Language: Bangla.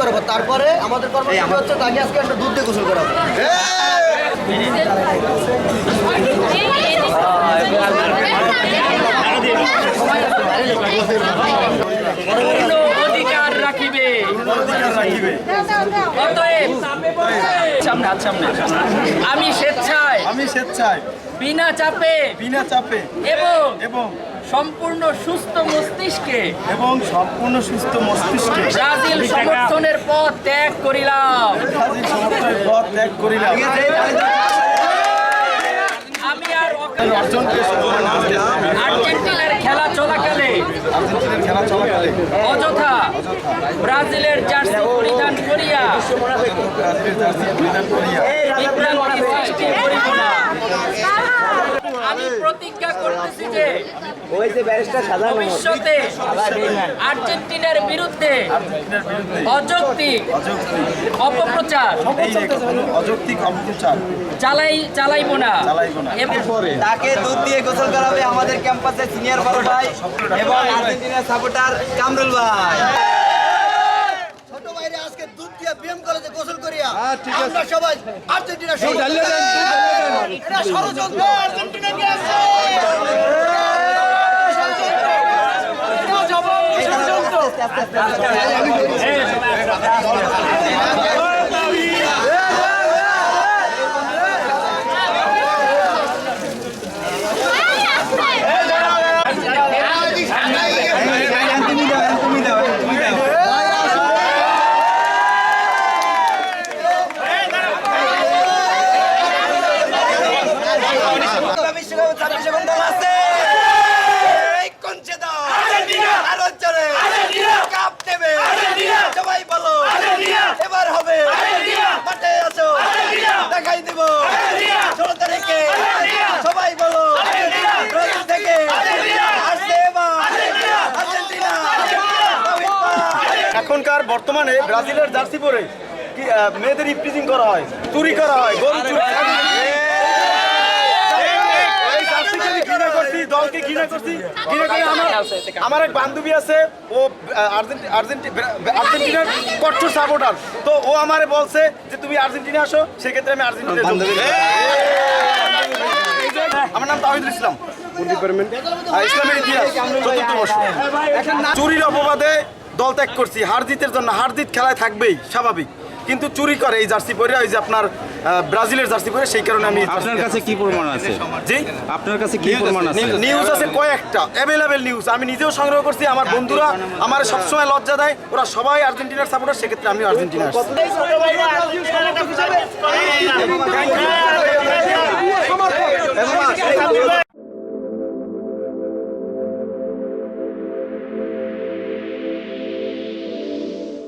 করাবো, তারপরে আমাদের কর্মসূচি হচ্ছে তাকে আজকে একটা দুধ দিয়ে গোসল করাবো। অধিকার রাখিবে। অতএব সামনে সামনে আমি স্বেচ্ছায় বিনা চাপে এবং সম্পূর্ণ সুস্থ মস্তিষ্কে ব্রাজিল সমর্থনের পথ ত্যাগ করিলাম। আমি আর আর্জেন্টিনার খেলা চলাকালে অযথা ব্রাজিলের জার্সি পরিধান করিয়া বিভ্রান্তি সৃষ্টি করিব না। আমি প্রতিজ্ঞা করতেছি যে ভবিষ্যতে আর্জেন্টিনার বিরুদ্ধে অযৌক্তিক অপপ্রচার চালাইব না। তাকে দুধ দিয়ে গোসল করাবে আমাদের ক্যাম্পাসের সিনিয়র বড় ভাই এবং আর্জেন্টিনার সাপোর্টার কামরুল ভাই। ছোট ভাইরা আজকে দুধ দিয়ে ব্যায়াম কলেজে গোসল করিয়া আমরা সবাই আর্জেন্টিনা এটা ষড়যন্ত্র। আর্জেন্টিনা কে আছে এখনকার বর্তমানে ব্রাজিলের জার্সি পরে মেয়েদের ইফটিজিং করা হয়, চুরি করা হয়, গরু চুরি। দলকে ঘৃণা করছি। আমার এক বান্ধবী আছে, ও আর্জেন্টিনার কঠোর সাপোর্টার। তো ও আমারে বলছে যে তুমি আর্জেন্টিনা আসো, সেক্ষেত্রে আমি আর্জেন্টিনা। আমার নাম তাহিদুল ইসলাম, ইসলামের ইতিহাস ৪র্থ বর্ষ। চুরির অপবাদে দল ত্যাগ করছি, হার জিতের জন্য। হার জিত খেলায় থাকবেই, স্বাভাবিক, কিন্তু চুরি করে এই জার্সি পরে, ওই যে আপনার ব্রাজিলের জার্সি পরে, সেই কারণে আমি। আপনার কাছে কি প্রমাণ আছে? জি, আপনার কাছে কি প্রমাণ আছে? নিউজ আছে কয়েকটা, অ্যাভেলেবেল নিউজ। আমি নিজেও সংগ্রহ করছি। আমার বন্ধুরা আমার সবসময় লজ্জা দেয়, ওরা সবাই আর্জেন্টিনার সাপোর্টার, সেক্ষেত্রে আমি আর্জেন্টিনা।